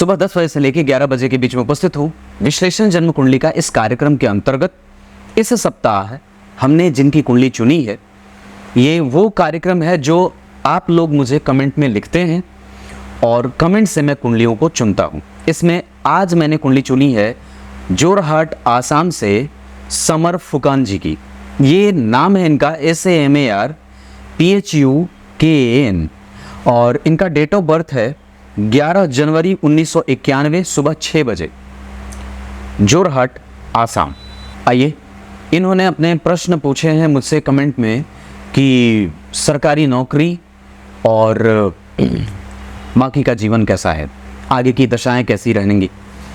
सुबह 10 बजे से लेकर 11 बजे के बीच में उपस्थित हूँ विश्लेषण जन्म कुंडली का इस कार्यक्रम के अंतर्गत। इस सप्ताह हमने जिनकी कुंडली चुनी है, ये वो कार्यक्रम है जो आप लोग मुझे कमेंट में लिखते हैं और कमेंट से मैं कुंडलियों को चुनता हूँ। इसमें आज मैंने कुंडली चुनी है जोरहाट आसाम से समर फुकान जी की। ये नाम है इनका SAMARPHUKAN और इनका डेट ऑफ बर्थ है 11 जनवरी 1991 सुबह 6 बजे, जोरहाट आसाम। आइए, इन्होंने अपने प्रश्न पूछे हैं मुझसे कमेंट में कि सरकारी नौकरी और बाकी का जीवन कैसा है, आगे की दशाएं कैसी रहेंगी।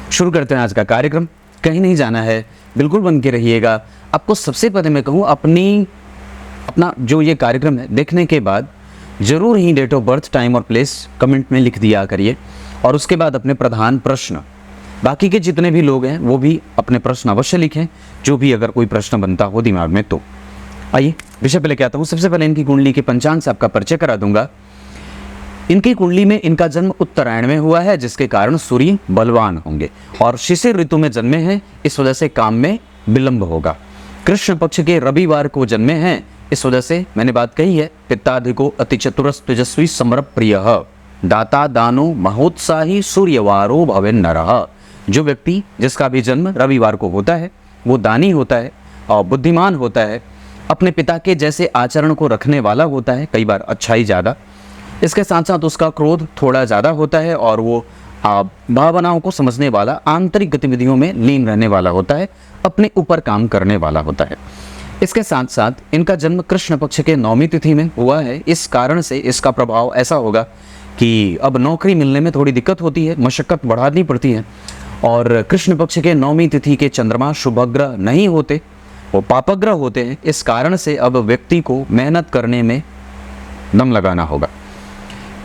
शुरू करते हैं आज का कार्यक्रम। कहीं नहीं जाना है, बिल्कुल बन के रहिएगा। आपको सबसे पहले मैं कहूँ अपना जो ये कार्यक्रम है देखने के बाद ज़रूर ही डेट ऑफ बर्थ, टाइम और प्लेस कमेंट में लिख दिया करिए और उसके बाद अपने प्रधान प्रश्न, बाकी के जितने भी लोग हैं वो भी अपने प्रश्न अवश्य लिखें, जो भी अगर कोई प्रश्न बनता हो दिमाग में तो। आइए विषय पे लेके आता हूँ। सबसे पहले इनकी कुंडली के पंचांग से आपका परिचय करा दूंगा। इनकी कुंडली में इनका जन्म उत्तरायण में हुआ है, जिसके कारण सूर्य बलवान होंगे और शिशिर ऋतु में जन्मे हैं, इस वजह से काम में विलंब होगा। कृष्ण पक्ष के रविवार को जन्मे हैं, इस वजह से मैंने बात कही है पित्ताधिको अति चतुरस तेजस्वी समर प्रिय दाता दानो महोत्साही सूर्यवारो भवेन नरः। जो व्यक्ति जिसका भी जन्म रविवार को होता है वो दानी होता है और बुद्धिमान होता है, अपने पिता के जैसे आचरण को रखने वाला होता है, कई बार अच्छाई ज़्यादा। इसके साथ साथ उसका क्रोध थोड़ा ज़्यादा होता है और वो भावनाओं को समझने वाला, आंतरिक गतिविधियों में लीन रहने वाला होता है, अपने ऊपर काम करने वाला होता है। इसके साथ साथ इनका जन्म कृष्ण पक्ष के 9वीं तिथि में हुआ है, इस कारण से इसका प्रभाव ऐसा होगा कि अब नौकरी मिलने में थोड़ी दिक्कत होती है, मशक्कत बढ़ानी पड़ती है। और कृष्ण पक्ष के 9वीं तिथि के चंद्रमा शुभग्रह नहीं होते, वो पापग्रह होते हैं, इस कारण से अब व्यक्ति को मेहनत करने में दम लगाना होगा।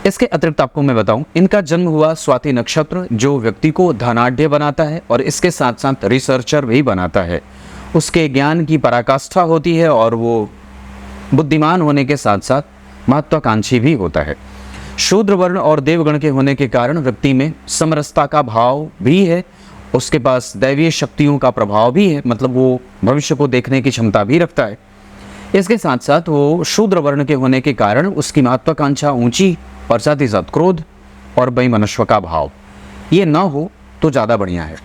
इसके अतिरिक्त आपको मैं बताऊं, इनका जन्म हुआ स्वाति नक्षत्र, जो व्यक्ति को धनाढ्य बनाता है और इसके साथ साथ रिसर्चर भी बनाता है। उसके ज्ञान की पराकाष्ठा होती है और वो बुद्धिमान होने के साथ साथ महत्वाकांक्षी भी होता है। शूद्र वर्ण और देवगण के होने के कारण व्यक्ति में समरसता का भाव भी है, उसके पास दैवीय शक्तियों का प्रभाव भी है, मतलब वो भविष्य को देखने की क्षमता भी रखता है। इसके साथ साथ वो शूद्र वर्ण के होने के कारण उसकी महत्वाकांक्षा ऊंची और साथ ही साथ क्रोध और वैमनस्व का भाव, ये ना हो तो ज़्यादा बढ़िया है।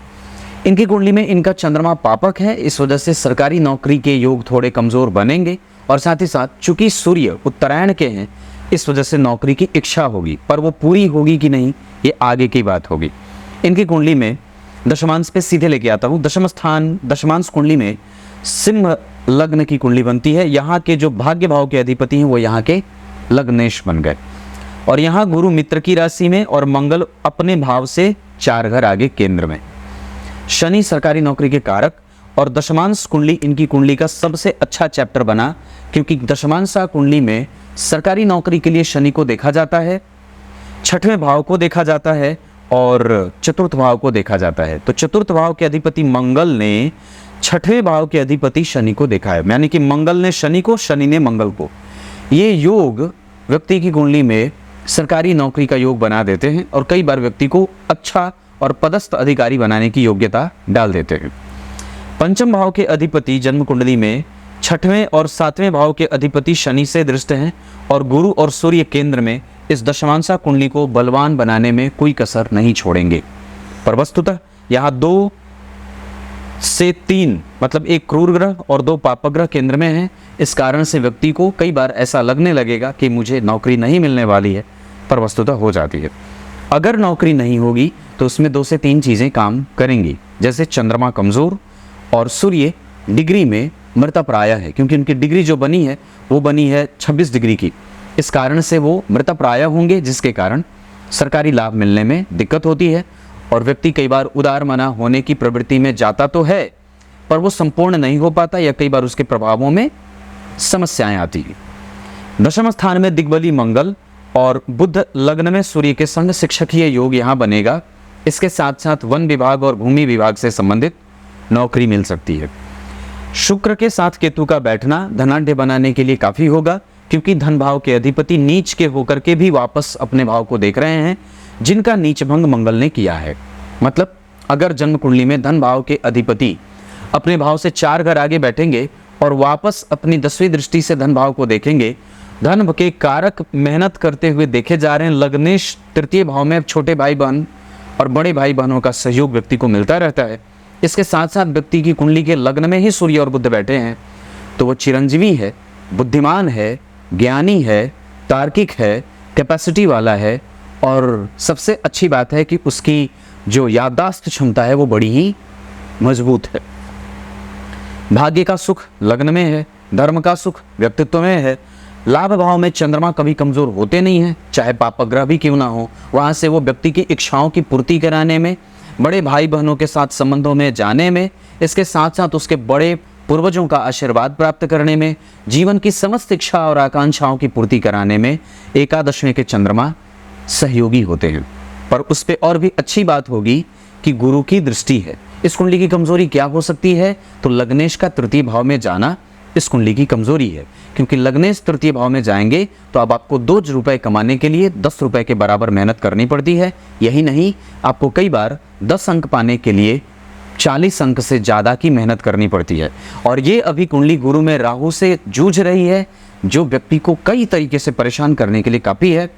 इनकी कुंडली में इनका चंद्रमा पापक है, इस वजह से सरकारी नौकरी के योग थोड़े कमज़ोर बनेंगे और साथ ही साथ चूंकि सूर्य उत्तरायण के हैं, इस वजह से नौकरी की इच्छा होगी, पर वो पूरी होगी कि नहीं ये आगे की बात होगी। इनकी कुंडली में दशमांश पे सीधे लेके आता हूँ। दशमांश कुंडली में सिंह लग्न की कुंडली बनती है। यहाँ के जो भाग्य भाव के अधिपति हैं वो यहाँ के लग्नेश बन गए और यहाँ गुरु मित्र की राशि में और मंगल अपने भाव से 4 घर आगे केंद्र में। शनि सरकारी नौकरी के कारक और दशमांश कुंडली इनकी कुंडली का सबसे अच्छा चैप्टर बना, क्योंकि दशमांशा कुंडली में सरकारी नौकरी के लिए शनि को देखा जाता है, 6वें भाव को देखा जाता है और चतुर्थ भाव को देखा जाता है। तो चतुर्थ भाव के अधिपति मंगल ने 6वें भाव के अधिपति शनि को देखा है, यानी कि मंगल ने शनि को, शनि ने मंगल को। ये योग व्यक्ति की कुंडली में सरकारी नौकरी का योग बना देते हैं और कई बार व्यक्ति को अच्छा और पदस्थ अधिकारी बनाने की योग्यता डाल देते हैं। पंचम भाव के अधिपति जन्म कुंडली में 6वें और 7वें भाव के अधिपति शनि से दृष्ट हैं और गुरु और सूर्य केंद्र में इस दशमांशा कुंडली को बलवान बनाने में कोई कसर नहीं छोड़ेंगे। पर वस्तुतः यहाँ 2 से 3 मतलब एक क्रूर ग्रह और 2 पापग्रह केंद्र में हैं, इस कारण से व्यक्ति को कई बार ऐसा लगने लगेगा कि मुझे नौकरी नहीं मिलने वाली है, पर वस्तुतः हो जाती है। अगर नौकरी नहीं होगी तो उसमें 2 से 3 चीज़ें काम करेंगी, जैसे चंद्रमा कमज़ोर और सूर्य डिग्री में मृतप्राय है, क्योंकि उनकी डिग्री जो बनी है वो बनी है 26 डिग्री की, इस कारण से वो मृतप्राय होंगे, जिसके कारण सरकारी लाभ मिलने में दिक्कत होती है और व्यक्ति कई बार उदार मना होने की प्रवृत्ति में जाता तो है, पर वो संपूर्ण नहीं हो पाता या कई बार उसके प्रभावों में समस्याएं आती हैं। दशम स्थान में दिग्बली मंगल और बुध लग्न में सूर्य के संग शिक्षकीय योग यहाँ बनेगा। इसके साथ साथ वन विभाग और भूमि विभाग से संबंधित नौकरी मिल सकती है। शुक्र के साथ केतु का बैठना धनाढ्य बनाने के लिए काफ़ी होगा, क्योंकि धन भाव के अधिपति नीच के होकर के भी वापस अपने भाव को देख रहे हैं, जिनका नीचभंग मंगल ने किया है। मतलब अगर जन्म कुंडली में धन भाव के अधिपति अपने भाव से 4 घर आगे बैठेंगे और वापस अपनी 10वीं दृष्टि से धन भाव को देखेंगे, धन के कारक मेहनत करते हुए देखे जा रहे हैं। लग्नेश तृतीय भाव में छोटे भाई बहन और बड़े भाई बहनों का सहयोग व्यक्ति को मिलता रहता है। इसके साथ साथ व्यक्ति की कुंडली के लग्न में ही सूर्य और बुध बैठे हैं तो वो चिरंजीवी है, बुद्धिमान है, ज्ञानी है, तार्किक है, कैपेसिटी वाला है और सबसे अच्छी बात है कि उसकी जो याददाश्त क्षमता है वो बड़ी ही मजबूत है। भाग्य का सुख लग्न में है, धर्म का सुख व्यक्तित्व में है। लाभ भाव में चंद्रमा कभी कमजोर होते नहीं हैं, चाहे पापग्रह भी क्यों ना हो। वहाँ से वो व्यक्ति की इच्छाओं की पूर्ति कराने में, बड़े भाई बहनों के साथ संबंधों में जाने में, इसके साथ साथ उसके बड़े पूर्वजों का आशीर्वाद प्राप्त करने में, जीवन की समस्त इच्छा और आकांक्षाओं की पूर्ति कराने में एकादशवें के चंद्रमा सहयोगी होते हैं। पर उस पर और भी अच्छी बात होगी कि गुरु की दृष्टि है। इस कुंडली की कमजोरी क्या हो सकती है? तो लग्नेश का तृतीय भाव में जाना इस कुंडली की कमजोरी है, क्योंकि लग्नेश तृतीय भाव में जाएंगे तो अब आपको 2 रुपए कमाने के लिए 10 रुपए के बराबर मेहनत करनी पड़ती है। यही नहीं, आपको कई बार 10 अंक पाने के लिए 40 अंक से ज़्यादा की मेहनत करनी पड़ती है। और ये अभी कुंडली गुरु में राहु से जूझ रही है, जो व्यक्ति को कई तरीके से परेशान करने के लिए काफ़ी है।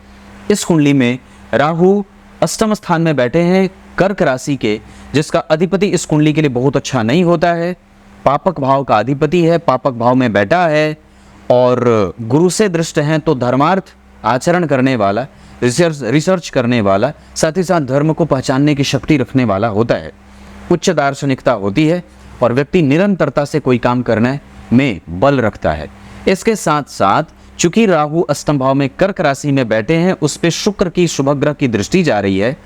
इस कुंडली में राहु अष्टम स्थान में बैठे हैं कर्क राशि के, जिसका अधिपति इस कुंडली के लिए बहुत अच्छा नहीं होता है। पापक भाव का अधिपति है, पापक भाव में बैठा है और गुरु से दृष्ट हैं तो धर्मार्थ आचरण करने वाला, रिसर्च करने वाला, साथ ही साथ धर्म को पहचानने की शक्ति रखने वाला होता है। उच्च दार्शनिकता होती है और व्यक्ति निरंतरता से कोई काम करने में बल रखता है। इसके साथ साथ चूंकि राहु अष्टम भाव में कर्क राशि में बैठे हैं, उस पे शुक्र की शुभ ग्रह की दृष्टि जा रही है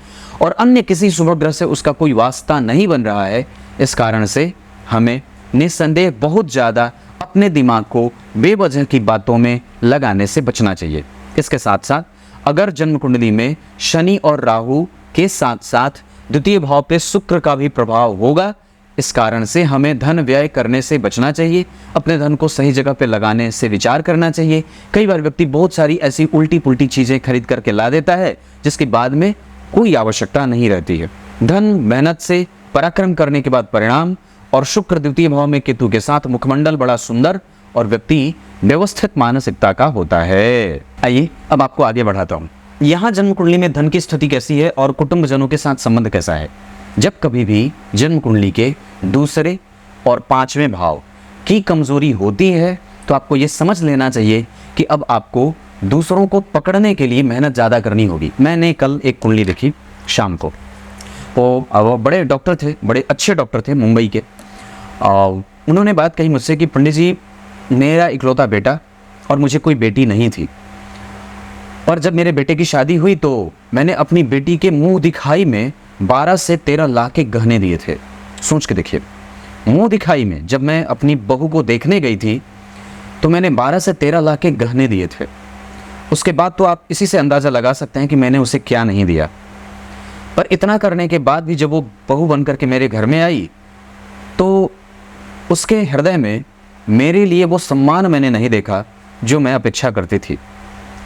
और अन्य किसी शुभ ग्रह से उसका कोई वास्ता नहीं बन रहा है। इस कारण से हमें निस्संदेह बहुत ज़्यादा अपने दिमाग को बेवजह की बातों में लगाने से बचना चाहिए। इसके साथ साथ अगर जन्म कुंडली में शनि और राहु के साथ साथ द्वितीय भाव पे शुक्र का भी प्रभाव होगा, इस कारण से हमें धन व्यय करने से बचना चाहिए। अपने धन को सही जगह पे लगाने से विचार करना चाहिए। कई बार व्यक्ति बहुत सारी ऐसी उल्टी पुल्टी चीज़ें खरीद करके ला देता है जिसके बाद में कोई आवश्यकता नहीं रहती है। धन मेहनत से पराक्रम करने के बाद परिणाम, और शुक्र द्वितीय भाव में केतु के साथ मुखमंडल बड़ा सुंदर और व्यक्ति व्यवस्थित मानसिकता का होता है। आइए अब आपको आगे बढ़ाता हूँ। यहाँ जन्म कुंडली में धन की स्थिति कैसी है और कुटुंबजनों के साथ संबंध कैसा है। जब कभी भी जन्म कुंडली के दूसरे और 5वें भाव की कमजोरी होती है तो आपको ये समझ लेना चाहिए कि अब आपको दूसरों को पकड़ने के लिए मेहनत ज़्यादा करनी होगी। मैंने कल एक कुंडली देखी शाम को, वो बड़े डॉक्टर थे, बड़े अच्छे डॉक्टर थे मुंबई के। उन्होंने बात कही मुझसे कि पंडित जी, मेरा इकलौता बेटा और मुझे कोई बेटी नहीं थी, और जब मेरे बेटे की शादी हुई तो मैंने अपनी बेटी के मुंह दिखाई में 12 से 13 लाख के गहने दिए थे। सोच के देखिए, मुंह दिखाई में जब मैं अपनी बहू को देखने गई थी तो मैंने 12 से 13 लाख के गहने दिए थे। उसके बाद तो आप इसी से अंदाज़ा लगा सकते हैं कि मैंने उसे क्या नहीं दिया। पर इतना करने के बाद भी जब वो बहू बन करके मेरे घर में आई तो उसके हृदय में मेरे लिए वो सम्मान मैंने नहीं देखा जो मैं अपेक्षा करती थी।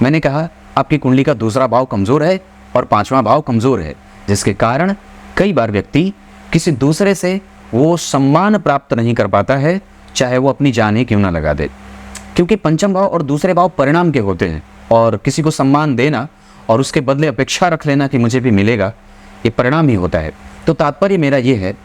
मैंने कहा, आपकी कुंडली का दूसरा भाव कमज़ोर है और 5वां भाव कमज़ोर है, जिसके कारण कई बार व्यक्ति किसी दूसरे से वो सम्मान प्राप्त नहीं कर पाता है, चाहे वो अपनी जान ही क्यों ना लगा दे। क्योंकि पंचम भाव और दूसरे भाव परिणाम के होते हैं और किसी को सम्मान देना और उसके बदले अपेक्षा रख लेना कि मुझे भी मिलेगा, ये परिणाम ही होता है। तो तात्पर्य मेरा ये है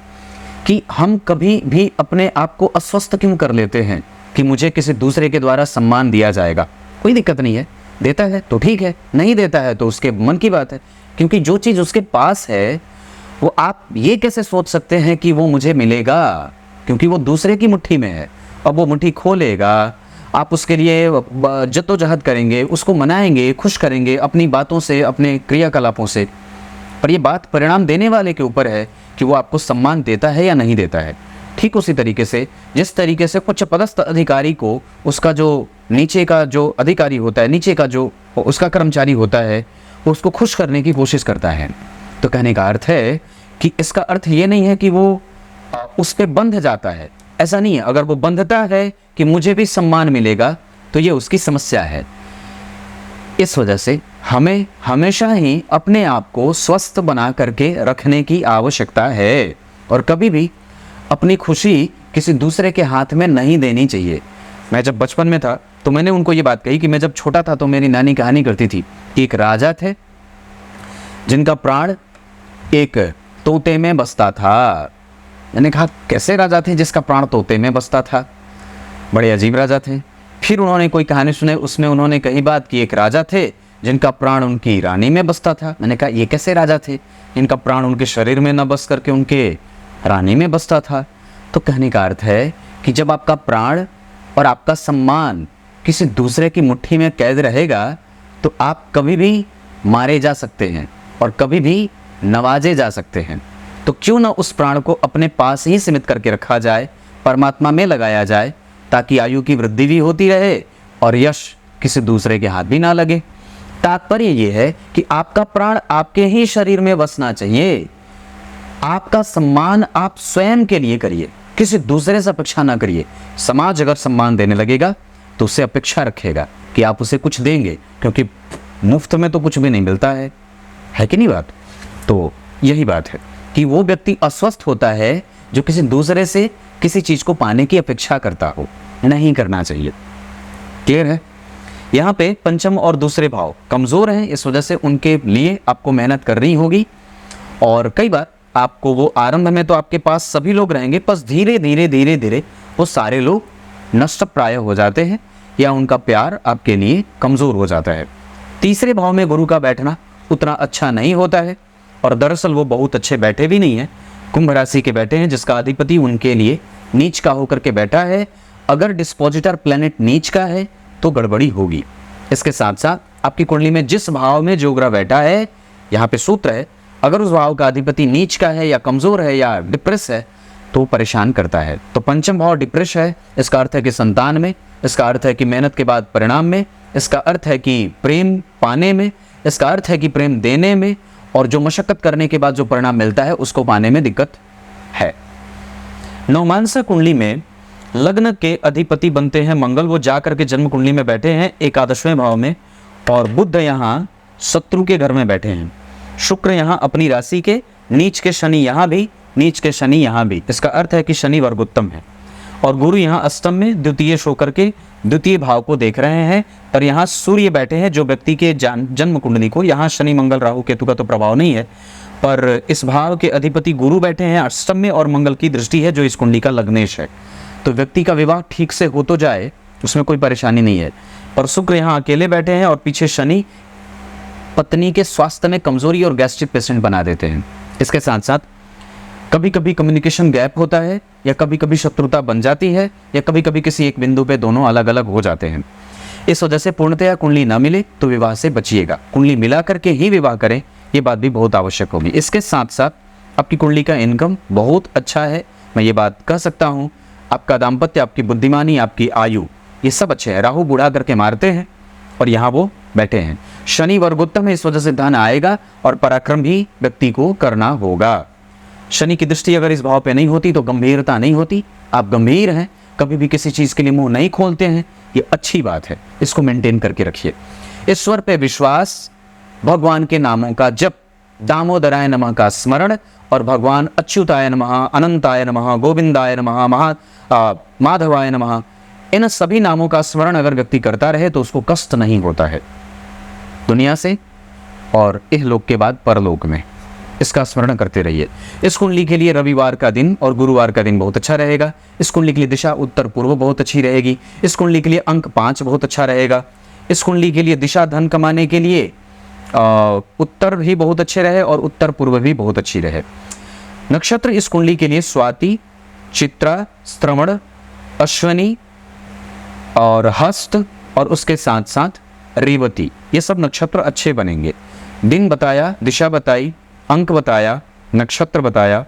कि हम कभी भी अपने आप को अस्वस्थ क्यों कर लेते हैं कि मुझे किसी दूसरे के द्वारा सम्मान दिया जाएगा। कोई दिक्कत नहीं है, देता है तो ठीक है, नहीं देता है तो उसके मन की बात है। क्योंकि जो चीज़ उसके पास है वो आप ये कैसे सोच सकते हैं कि वो मुझे मिलेगा, क्योंकि वो दूसरे की मुट्ठी में है। अब वो मुट्ठी खोलेगा, आप उसके लिए जद्दोजहद करेंगे, उसको मनाएंगे, खुश करेंगे अपनी बातों से, अपने क्रियाकलापों से, पर ये बात परिणाम देने वाले के ऊपर है कि वो आपको सम्मान देता है या नहीं देता है। ठीक उसी तरीके से जिस तरीके से उच्च पदस्थ अधिकारी को उसका जो नीचे का जो अधिकारी होता है, नीचे का जो उसका कर्मचारी होता है, वो उसको खुश करने की कोशिश करता है। तो कहने का अर्थ है कि इसका अर्थ ये नहीं है कि वो उस पर बंध जाता है, ऐसा नहीं है। अगर वो बंधता है कि मुझे भी सम्मान मिलेगा तो ये उसकी समस्या है। इस वजह से हमें हमेशा ही अपने आप को स्वस्थ बना करके रखने की आवश्यकता है और कभी भी अपनी खुशी किसी दूसरे के हाथ में नहीं देनी चाहिए। मैं जब बचपन में था तो मैंने उनको ये बात कही कि मैं जब छोटा था तो मेरी नानी कहानी करती थी कि एक राजा थे जिनका प्राण एक तोते में बसता था। मैंने कहा कैसे राजा थे जिसका प्राण तोते में बसता था? बड़े अजीब राजा थे। फिर उन्होंने कोई कहानी सुनाई, उसमें उन्होंने कही बात कि एक राजा थे जिनका प्राण उनकी रानी में बसता था। मैंने कहा ये कैसे राजा थे जिनका प्राण उनके शरीर में न बस करके उनके रानी में बसता था? तो कहने का अर्थ है कि जब आपका प्राण और आपका सम्मान किसी दूसरे की मुट्ठी में कैद रहेगा तो आप कभी भी मारे जा सकते हैं और कभी भी नवाजे जा सकते हैं। तो क्यों ना उस प्राण को अपने पास ही सीमित करके रखा जाए, परमात्मा में लगाया जाए, ताकि आयु की वृद्धि भी होती रहे और यश किसी दूसरे के हाथ भी ना लगे। तात्पर्य ये है कि आपका प्राण आपके ही शरीर में बसना चाहिए। आपका सम्मान आप स्वयं के लिए करिए, किसी दूसरे से अपेक्षा ना करिए। समाज अगर सम्मान देने लगेगा तो उससे अपेक्षा रखेगा कि आप उसे कुछ देंगे, क्योंकि मुफ्त में तो कुछ भी नहीं मिलता है कि नहीं बात? तो यही बात है कि वो व्यक्ति अस्वस्थ होता है जो किसी दूसरे से किसी चीज को पाने की अपेक्षा करता हो। नहीं करना चाहिए। क्लियर है? यहाँ पे पंचम और दूसरे भाव कमजोर हैं, इस वजह से उनके लिए आपको मेहनत करनी होगी। और कई बार आपको वो आरंभ में तो आपके पास सभी लोग रहेंगे, बस धीरे धीरे धीरे धीरे वो सारे लोग नष्ट प्राय हो जाते हैं या उनका प्यार आपके लिए कमजोर हो जाता है। तीसरे भाव में गुरु का बैठना उतना अच्छा नहीं होता है और दरअसल वो बहुत अच्छे बैठे भी नहीं है। कुंभ राशि के बैठे हैं जिसका अधिपति उनके लिए नीच का होकर के बैठा है। अगर डिस्पोजिटर प्लेनेट नीच का है तो गड़बड़ी होगी। इसके साथ साथ आपकी कुंडली में जिस भाव में जो ग्रह बैठा है, यहाँ पे सूत्र है, अगर उस भाव का अधिपति नीच का है या कमजोर है या डिप्रेस है तो परेशान करता है। तो पंचम भाव डिप्रेस है, इसका अर्थ है कि संतान में, इसका अर्थ है कि मेहनत के बाद परिणाम में, इसका अर्थ है कि प्रेम पाने में, इसका अर्थ है कि प्रेम देने में, और जो मशक्कत करने के बाद जो परिणाम मिलता है उसको पाने में दिक्कत है। नवमांसा कुंडली में लग्न के अधिपति बनते हैं मंगल, वो जाकर के जन्म कुंडली में बैठे हैं एकादशवें भाव में, और बुध यहाँ शत्रु के घर में बैठे हैं। शुक्र यहाँ अपनी राशि के, नीच के शनि यहाँ भी, नीच के शनि यहाँ भी, इसका अर्थ है कि शनि वर्गोत्तम है। और गुरु यहाँ अष्टम में द्वितीय होकर के द्वितीय भाव को देख रहे हैं। और यहाँ सूर्य बैठे हैं जो व्यक्ति के जन्म कुंडली को, यहाँ शनि मंगल राहु केतु का तो प्रभाव नहीं है, पर इस भाव के अधिपति गुरु बैठे हैं अष्टम में और मंगल की दृष्टि है जो इस कुंडली का लग्नेश है। तो व्यक्ति का विवाह ठीक से हो तो जाए, उसमें कोई परेशानी नहीं है। पर शुक्र यहाँ अकेले बैठे हैं और पीछे शनि पत्नी के स्वास्थ्य में कमजोरी और गैस्ट्रिक पेशेंट बना देते हैं। इसके साथ साथ कभी कभी कम्युनिकेशन गैप होता है, या कभी कभी शत्रुता बन जाती है, या कभी कभी किसी एक बिंदु पे दोनों अलग अलग हो जाते हैं। इस वजह से पूर्णतया कुंडली ना मिले तो विवाह से बचिएगा, कुंडली मिला करके ही विवाह करें, ये बात भी बहुत आवश्यक होगी। इसके साथ साथ आपकी कुंडली का इनकम बहुत अच्छा है, मैं ये बात कह सकता हूँ। आपका दाम्पत्य, आपकी बुद्धिमानी, आपकी आयु, ये सब अच्छे हैं। राहु बुढ़ा करके मारते हैं और यहाँ वो बैठे हैं। शनि वर्गोत्तम है, इस वजह से धन आएगा और पराक्रम भी व्यक्ति को करना होगा। शनि की दृष्टि अगर इस भाव पे नहीं होती तो गंभीरता नहीं होती, आप गंभीर हैं, कभी भी किसी चीज के लिए मुंह नहीं खोलते हैं, ये अच्छी बात है, इसको मेंटेन करके रखिए। ईश्वर पे विश्वास, भगवान के नामों का जप, दामोदराय नमः का स्मरण और भगवान अच्युताय नमः, अनंताय नमः, गोविंदाय नमः, माधवाय नमः, इन सभी नामों का स्मरण अगर व्यक्ति करता रहे तो उसको कष्ट नहीं होता है दुनिया से और इहलोक के बाद परलोक में। इसका स्मरण करते रहिए। इस कुंडली के लिए रविवार का दिन और गुरुवार का दिन बहुत अच्छा रहेगा। इस कुंडली के लिए दिशा उत्तर पूर्व बहुत अच्छी रहेगी। इस कुंडली के लिए अंक 5 बहुत अच्छा रहेगा। इस कुंडली के लिए दिशा धन कमाने के लिए उत्तर भी बहुत अच्छे रहे और उत्तर पूर्व भी बहुत अच्छी रहे। नक्षत्र इस कुंडली के लिए स्वाति, चित्रा, श्रवण, अश्वनी और हस्त और उसके साथ साथ रेवती, ये सब नक्षत्र अच्छे बनेंगे। दिन बताया, दिशा बताई, अंक बताया, नक्षत्र बताया।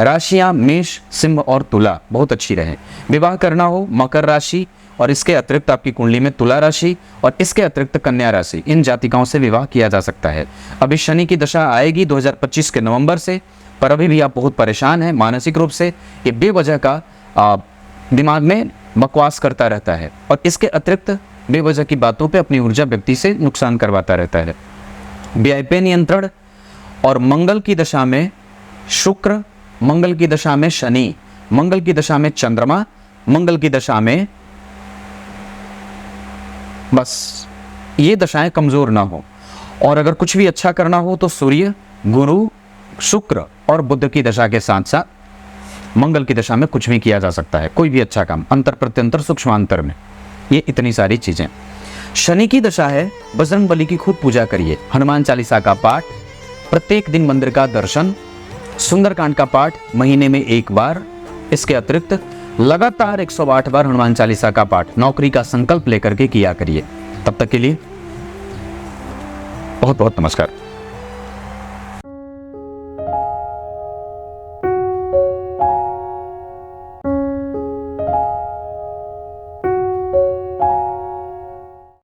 राशियां मेष, सिंह और तुला बहुत अच्छी रहे। विवाह करना हो मकर राशि और इसके अतिरिक्त आपकी कुंडली में तुला राशि और इसके अतिरिक्त कन्या राशि, इन जातिकाओं से विवाह किया जा सकता है। अभी शनि की दशा आएगी 2025 के नवंबर से, पर अभी भी आप बहुत परेशान हैं मानसिक रूप से। ये बेवजह का दिमाग में बकवास करता रहता है और इसके अतिरिक्त बेवजह की बातों पे अपनी ऊर्जा व्यक्ति से नुकसान करवाता रहता है। व्यय पे नियंत्रण, और मंगल की दशा में शुक्र, मंगल की दशा में शनि, मंगल की दशा में चंद्रमा, मंगल की दशा में, बस ये दशाएं कमजोर ना हो। और अगर कुछ भी अच्छा करना हो तो सूर्य, गुरु, शुक्र और बुध की दशा के साथ साथ मंगल की दशा में कुछ भी किया जा सकता है, कोई भी अच्छा काम, अंतर प्रत्यंतर सूक्ष्मांतर में। ये इतनी सारी चीजें। शनि की दशा है, बजरंग बली की खूब पूजा करिए, हनुमान चालीसा का पाठ, प्रत्येक दिन मंदिर का दर्शन, सुंदरकांड का पाठ महीने में 1 बार, इसके अतिरिक्त लगातार 108 बार हनुमान चालीसा का पाठ नौकरी का संकल्प लेकर के किया करिए। तब तक के लिए बहुत बहुत नमस्कार।